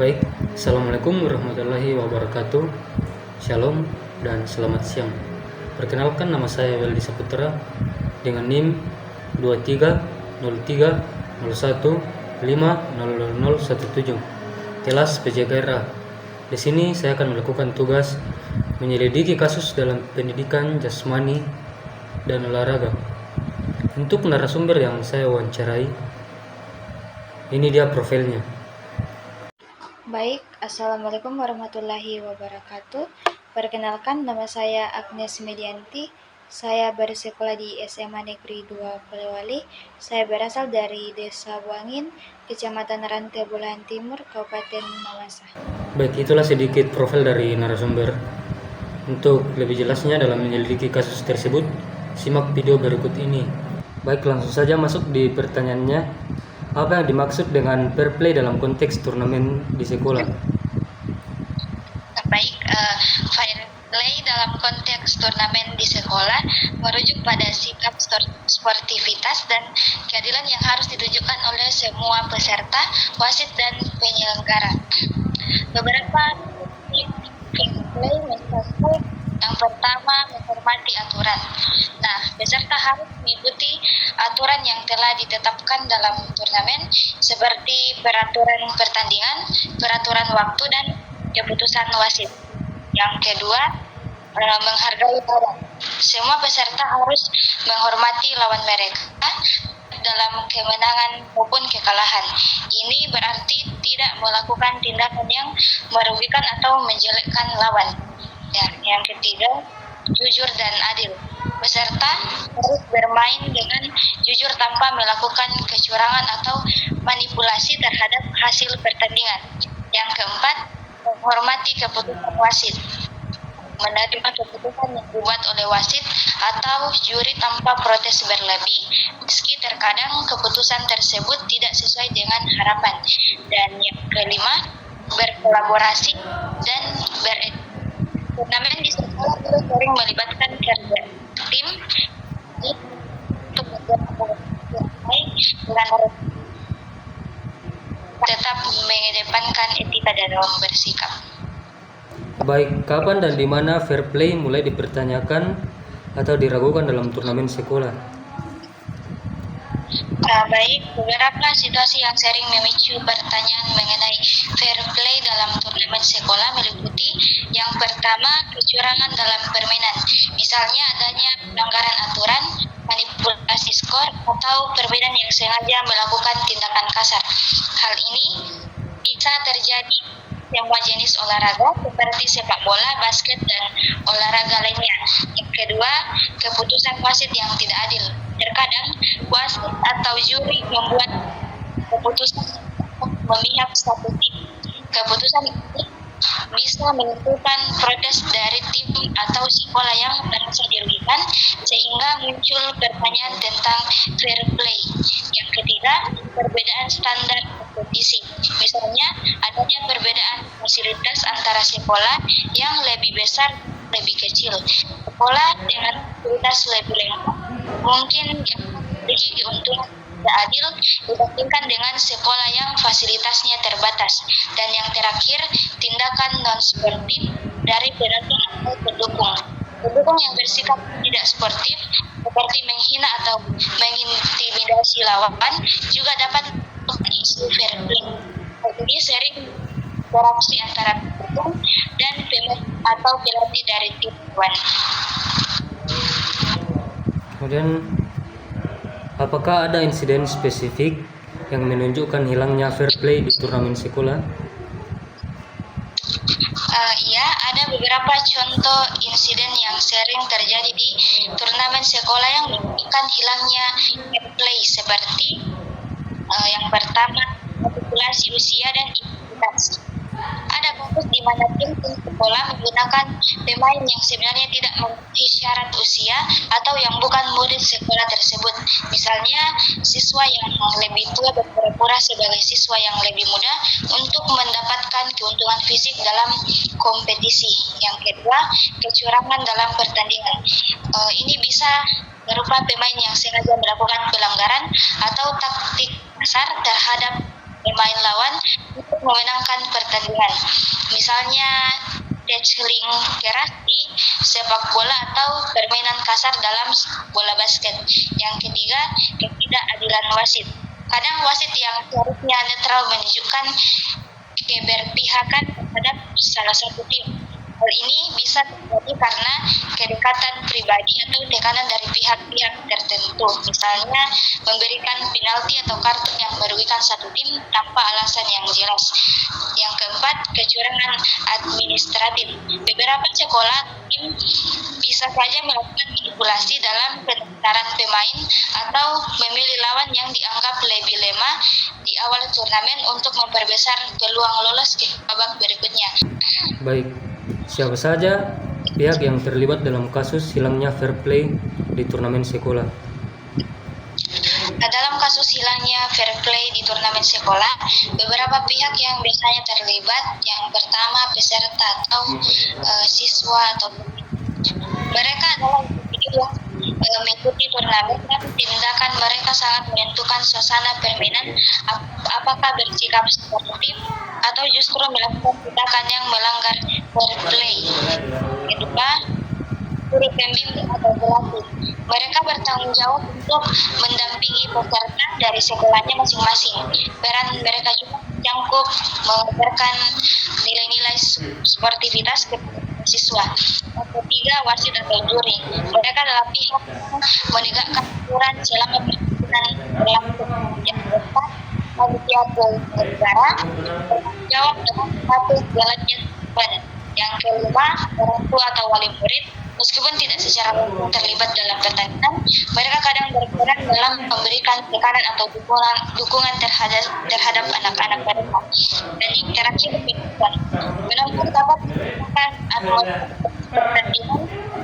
Baik, Assalamualaikum warahmatullahi wabarakatuh. Shalom dan selamat siang. Perkenalkan, nama saya Weldy Saputra dengan NIM 230301500017, kelas PJKRA. Di sini saya akan melakukan tugas menyelidiki kasus dalam pendidikan jasmani dan olahraga. Untuk narasumber yang saya wawancarai, ini dia profilnya. Baik, Assalamualaikum warahmatullahi wabarakatuh. Perkenalkan, nama saya Agnes Medianti. Saya bersekolah di SMA Negeri 2 Polewali. Saya berasal dari Desa Buangin, Kecamatan Rantai Bulahan Timur, Kabupaten Mamasa. Baik, itulah sedikit profil dari narasumber. Untuk lebih jelasnya dalam menyelidiki kasus tersebut, simak video berikut ini. Baik, langsung saja masuk di pertanyaannya. Apa yang dimaksud dengan fair play dalam konteks turnamen di sekolah? Baik, fair play dalam konteks turnamen di sekolah merujuk pada sikap sportivitas dan keadilan yang harus ditunjukkan oleh semua peserta, wasit, dan penyelenggara. Beberapa fair play misalnya, yang pertama, menghormati aturan. Nah, peserta harus mengikuti aturan yang telah ditetapkan dalam turnamen seperti peraturan pertandingan, peraturan waktu, dan keputusan wasit. Yang kedua, menghargai lawan. Semua peserta harus menghormati lawan mereka dalam kemenangan maupun kekalahan. Ini berarti tidak melakukan tindakan yang merugikan atau menjelekkan lawan. Ya, yang ketiga, jujur dan adil. Peserta harus bermain dengan jujur tanpa melakukan kecurangan atau manipulasi terhadap hasil pertandingan. Yang keempat, menghormati keputusan wasit. Menerima keputusan yang dibuat oleh wasit atau juri tanpa protes berlebih, meski terkadang keputusan tersebut tidak sesuai dengan harapan. Dan yang kelima, berkolaborasi dan turnamen di sekolah sering melibatkan kerja tim untuk membuat yang baik dengan tetap mengedepankan etika dalam bersikap. Baik, kapan dan di mana fair play mulai dipertanyakan atau diragukan dalam turnamen sekolah? Baik, beberapa situasi yang sering memicu pertanyaan mengenai fair play dalam turnamen sekolah meliputi yang pertama, kecurangan dalam permainan. Misalnya adanya pelanggaran aturan, manipulasi skor, atau permainan yang sengaja melakukan tindakan kasar. Hal ini bisa terjadi semua jenis olahraga seperti sepak bola, basket, dan olahraga lainnya. Yang kedua, keputusan wasit yang tidak adil. Terkadang wasit atau juri membuat keputusan memihak satu tim. Keputusan ini bisa menimbulkan protes dari tim atau sekolah yang merasa dirugikan, sehingga muncul pertanyaan tentang fair play. Yang ketiga, perbedaan standar kompetisi. Misalnya, adanya perbedaan fasilitas antara sekolah yang lebih besar dan lebih kecil. Sekolah dengan fasilitas lebih lengkap mungkin memiliki keuntungan tidak adil dibandingkan dengan sekolah yang fasilitasnya terbatas. Dan yang terakhir, tindakan non-sportif dari penonton atau pendukung. Pendukung yang bersikap tidak sportif seperti menghina atau mengintimidasi lawan juga dapat memicu fair play. Ini sering interaksi antara pendukung dan pemain atau pelatih dari tim lawan. Kemudian, apakah ada insiden spesifik yang menunjukkan hilangnya fair play di turnamen sekolah? Iya, ada beberapa contoh insiden yang sering terjadi di turnamen sekolah yang menunjukkan hilangnya fair play seperti yang pertama, manipulasi usia dan identitas. Ada kasus di mana tim sekolah menggunakan pemain yang sebenarnya tidak memenuhi syarat usia atau yang bukan murid sekolah tersebut. Misalnya, siswa yang lebih tua berpura-pura sebagai siswa yang lebih muda untuk mendapatkan keuntungan fisik dalam kompetisi. Yang kedua, kecurangan dalam pertandingan. Ini bisa berupa pemain yang sengaja melakukan pelanggaran atau taktik kasar terhadap pemain lawan untuk memenangkan pertandingan. Misalnya tackling keras di sepak bola atau permainan kasar dalam bola basket. Yang ketiga, ketidakadilan wasit. Kadang wasit yang seharusnya netral menunjukkan keberpihakan terhadap salah satu tim. Hal ini bisa terjadi karena kedekatan pribadi atau tekanan dari pihak-pihak tertentu, misalnya memberikan penalti atau kartu yang merugikan satu tim tanpa alasan yang jelas. Yang keempat, kecurangan administratif. Beberapa sekolah tim bisa saja melakukan manipulasi dalam pendaftaran pemain atau memilih lawan yang dianggap lebih lemah di awal turnamen untuk memperbesar peluang lolos ke babak berikutnya. Baik, siapa saja pihak yang terlibat dalam kasus hilangnya fair play di turnamen sekolah? Dalam kasus hilangnya fair play di turnamen sekolah, beberapa pihak yang biasanya terlibat. Yang pertama, peserta atau siswa atau mereka adalah individu yang mengikuti turnamen dan tindakan mereka sangat menentukan suasana permainan, apakah bersikap sportif atau justru melakukan tindakan yang melanggar fair play. Kedua, guru pembimbing atau pelatih. Mereka bertanggung jawab untuk mendampingi peserta dari sekolahnya masing-masing. Peran mereka juga menyangkut mengajarkan nilai-nilai sportivitas kepada siswa. Yang ketiga, wasit atau juri. Mereka adalah pihak yang menegakkan aturan selama pertandingan berlangsung. Yang keempat, panitia penyelenggara bertanggung jawab dengan status jalannya turnamen. Yang kelima, orang tua atau wali murid. Meskipun tidak secara langsung terlibat dalam pertandingan, mereka kadang berperan dalam memberikan tekanan atau dukungan terhadap anak-anak mereka. Dan yang terakhir, penonton dapat melakukan atau pertandingan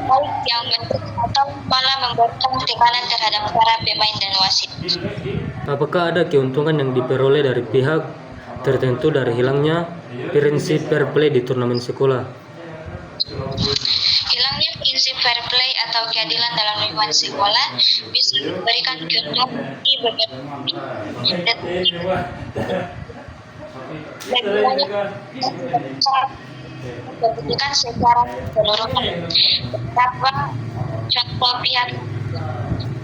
baik yang mendukung atau malah memberikan tekanan terhadap para pemain dan wasit. Apakah ada keuntungan yang diperoleh dari pihak tertentu dari hilangnya prinsip fair play di turnamen sekolah? Hilangnya prinsip fair play atau keadilan dalam lingkungan sekolah bisa memberikan keuntungan bagi beberapa pendidikan secara keseluruhan. Beberapa contoh pihak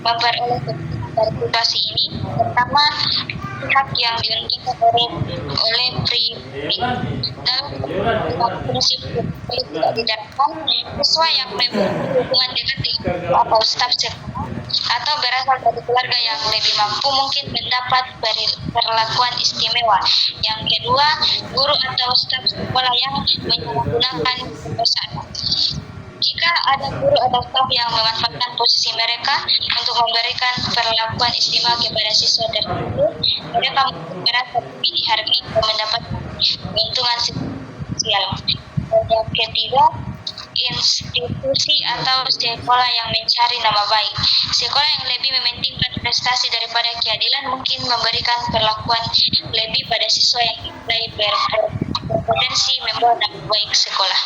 memperoleh keuntungan dari situasi ini. Pertama, pihak yang diuntungkan oleh pribumi dalam prinsip tidak diterapkan, siswa yang memiliki hubungan dekat dengan atau staf sekolah atau berasal dari keluarga yang lebih mampu mungkin mendapat perlakuan istimewa. Yang kedua, guru atau staf sekolah yang menyalahgunakan kekuasaan. Jika ada guru atau staf yang memanfaatkan posisi mereka untuk memberikan perlakuan istimewa kepada siswa tertentu, mereka mungkin merasa lebih dihargai dan mendapat keuntungan sosial. Dan yang ketiga, institusi atau sekolah yang mencari nama baik. Sekolah yang lebih mementingkan prestasi daripada keadilan mungkin memberikan perlakuan lebih pada siswa yang lebih berpotensi membawa nama baik sekolah.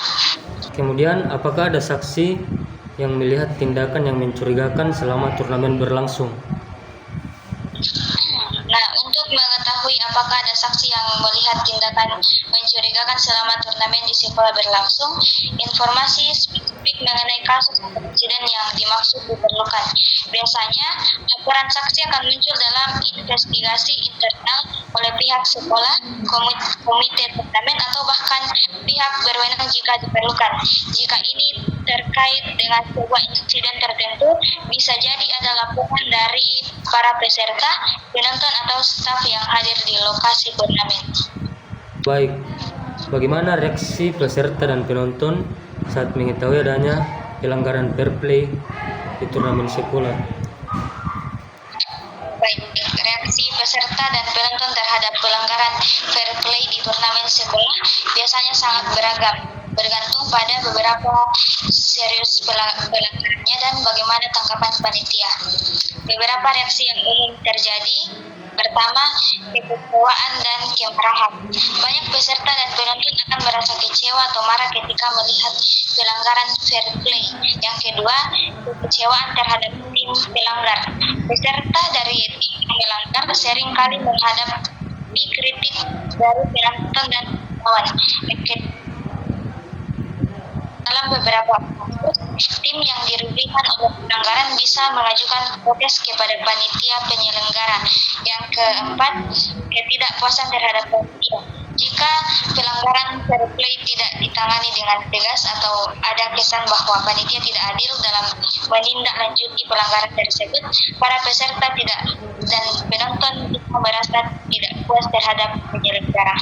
Kemudian, apakah ada saksi yang melihat tindakan yang mencurigakan selama turnamen berlangsung? Nah, untuk mengetahui apakah ada saksi yang melihat tindakan mencurigakan selama turnamen di sekolah berlangsung, informasi spesifik mengenai kasus atau insiden yang dimaksud diperlukan. Biasanya, laporan saksi akan muncul dalam investigasi internal oleh pihak sekolah, komite turnamen, atau bahkan pihak berwenang jika diperlukan. Jika ini terkait dengan sebuah insiden tertentu, bisa jadi ada laporan dari para peserta, penonton, atau staf yang hadir di lokasi turnamen. Baik, bagaimana reaksi peserta dan penonton saat mengetahui adanya pelanggaran fair play di turnamen sekolah? Baik, reaksi peserta dan penonton terhadap pelanggaran fair play di turnamen sekolah biasanya sangat beragam, bergantung pada beberapa serius pelanggarannya dan bagaimana tanggapan panitia. Beberapa reaksi yang umum terjadi. Pertama, kekecewaan dan kemarahan. Banyak peserta dan penonton akan merasa kecewa atau marah ketika melihat pelanggaran fair play. Yang kedua, kekecewaan terhadap tim pelanggar. Peserta dari tim pelanggar seringkali menanggapi kritik dari penonton dan kawan. Dalam beberapa kasus, tim yang dirugikan oleh pelanggaran bisa mengajukan protes kepada panitia penyelenggara. Yang keempat, ketidakpuasan terhadap panitia. Jika pelanggaran fair play tidak ditangani dengan tegas atau ada kesan bahwa panitia tidak adil dalam menindaklanjuti pelanggaran tersebut, para peserta tidak dan penonton bisa merasa tidak puas terhadap penyelenggara.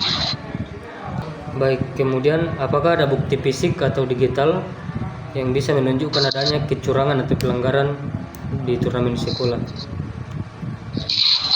Baik, kemudian apakah ada bukti fisik atau digital yang bisa menunjukkan adanya kecurangan atau pelanggaran di turnamen sekolah?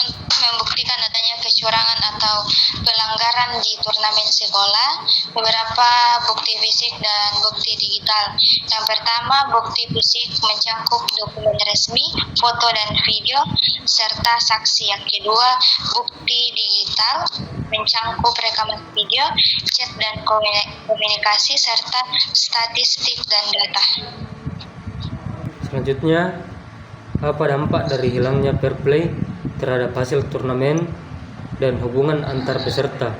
Untuk membuktikan adanya kecurangan atau pelanggaran di turnamen sekolah, beberapa bukti fisik dan bukti digital. Yang pertama, bukti fisik mencakup dokumen resmi, foto dan video, serta saksi. Yang kedua, bukti digital mencakup rekaman video, chat dan komunikasi, serta statistik dan data. Selanjutnya, apa dampak dari hilangnya fair play terhadap hasil turnamen dan hubungan antar peserta?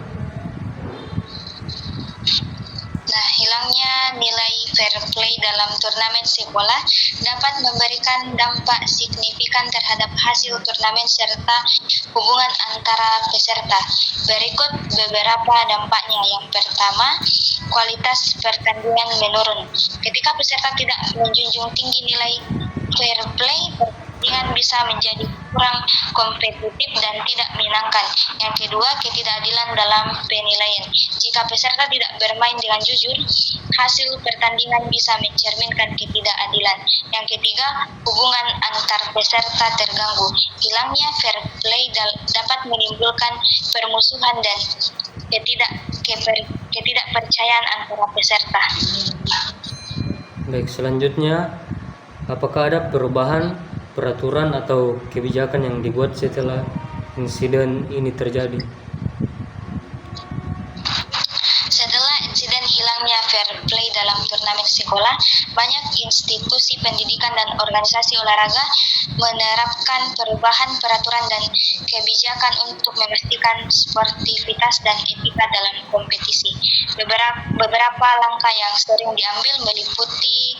Nah, hilangnya nilai fair play dalam turnamen sekolah dapat memberikan dampak signifikan terhadap hasil turnamen serta hubungan antara peserta. Berikut beberapa dampaknya. Yang pertama, kualitas pertandingan menurun. Ketika peserta tidak menjunjung tinggi nilai fair play, pertandingan bisa menjadi kurang kompetitif dan tidak menyenangkan. Yang kedua, ketidakadilan dalam penilaian. Jika peserta tidak bermain dengan jujur, hasil pertandingan bisa mencerminkan ketidakadilan. Yang ketiga, hubungan antar peserta terganggu. Hilangnya fair play dapat menimbulkan permusuhan dan ketidakpercayaan antara peserta. Baik, selanjutnya, apakah ada perubahan peraturan atau kebijakan yang dibuat setelah insiden ini terjadi? Setelah insiden hilangnya fair play dalam turnamen sekolah, banyak institusi pendidikan dan organisasi olahraga menerapkan perubahan peraturan dan kebijakan untuk memastikan sportivitas dan etika dalam kompetisi. Beberapa langkah yang sering diambil meliputi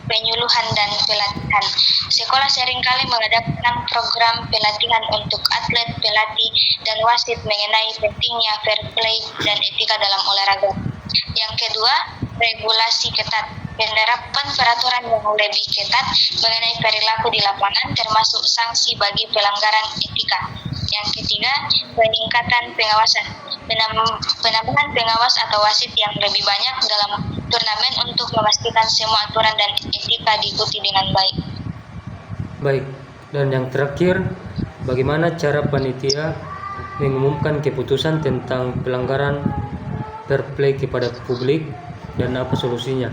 penyuluhan dan pelatihan. Sekolah seringkali mengadakan program pelatihan untuk atlet, pelatih, dan wasit mengenai pentingnya fair play dan etika dalam olahraga. Yang kedua, regulasi ketat. Penerapan peraturan yang lebih ketat mengenai perilaku di lapangan, termasuk sanksi bagi pelanggaran etika. Yang ketiga, peningkatan pengawasan. Penambahan pengawas atau wasit yang lebih banyak dalam turnamen untuk memastikan semua aturan dan etika diikuti dengan baik. Baik, dan yang terakhir, bagaimana cara panitia mengumumkan keputusan tentang pelanggaran fair play kepada publik dan apa solusinya?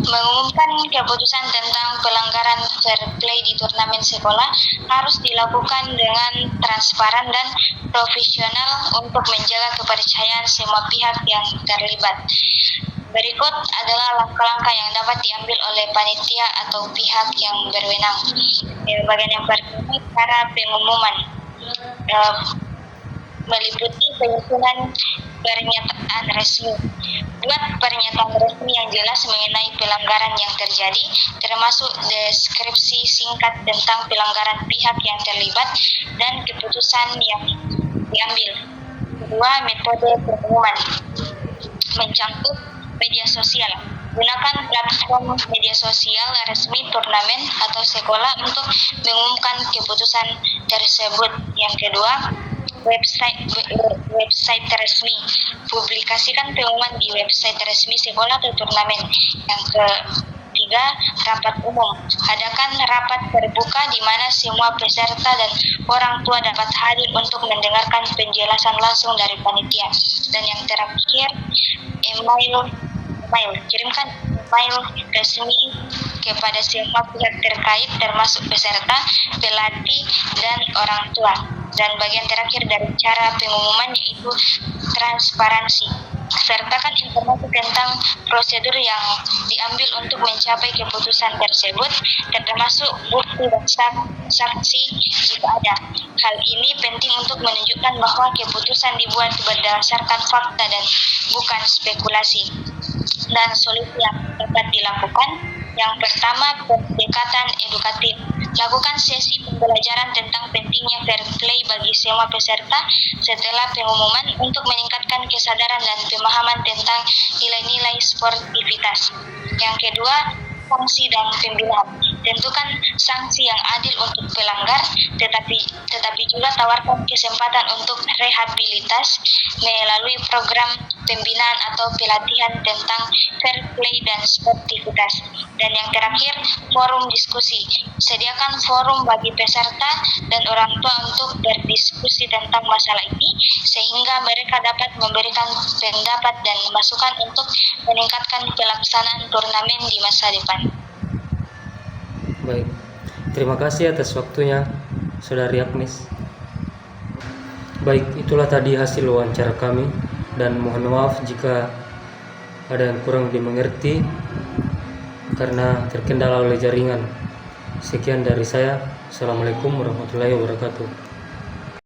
Mengumumkan keputusan tentang pelanggaran fair play di turnamen sekolah harus dilakukan dengan transparan dan profesional untuk menjaga kepercayaan semua pihak yang terlibat. Berikut adalah langkah-langkah yang dapat diambil oleh panitia atau pihak yang berwenang. Bagian yang pertama, cara pengumuman meliputi penyusunan pernyataan resmi. Buat pernyataan resmi yang jelas mengenai pelanggaran yang terjadi, termasuk deskripsi singkat tentang pelanggaran pihak yang terlibat dan keputusan yang diambil. Kedua, metode pengumuman mencakup media sosial. Gunakan platform media sosial resmi turnamen atau sekolah untuk mengumumkan keputusan tersebut. Yang kedua, website resmi. Publikasikan pengumuman di website resmi sekolah atau turnamen. Yang ketiga, rapat umum. Adakan rapat terbuka di mana semua peserta dan orang tua dapat hadir untuk mendengarkan penjelasan langsung dari panitia. Dan yang terakhir, email. Kirimkan email resmi kepada semua pihak terkait termasuk peserta, pelatih, dan orang tua. Dan bagian terakhir dari cara pengumuman yaitu transparansi. Sertakan informasi tentang prosedur yang diambil untuk mencapai keputusan tersebut, termasuk bukti dan saksi jika ada. Hal ini penting untuk menunjukkan bahwa keputusan dibuat berdasarkan fakta dan bukan spekulasi. Dan solusi yang dapat dilakukan, yang pertama, pendekatan edukatif. Lakukan sesi pembelajaran tentang pentingnya fair play bagi semua peserta setelah pengumuman untuk meningkatkan kesadaran dan pemahaman tentang nilai-nilai sportivitas. Yang kedua, sanksi dan pembinaan. Tentukan sanksi yang adil untuk pelanggar, tetapi juga tawarkan kesempatan untuk rehabilitas melalui program pembinaan atau pelatihan tentang fair play dan sportivitas. Dan yang terakhir, forum diskusi. Sediakan forum bagi peserta dan orang tua untuk berdiskusi tentang masalah ini, sehingga mereka dapat memberikan pendapat dan masukan untuk meningkatkan pelaksanaan turnamen di masa depan. Baik, terima kasih atas waktunya, Saudari Agnes. Baik, itulah tadi hasil wawancara kami, dan mohon maaf jika ada yang kurang dimengerti karena terkendala oleh jaringan. Sekian dari saya. Assalamualaikum warahmatullahi wabarakatuh.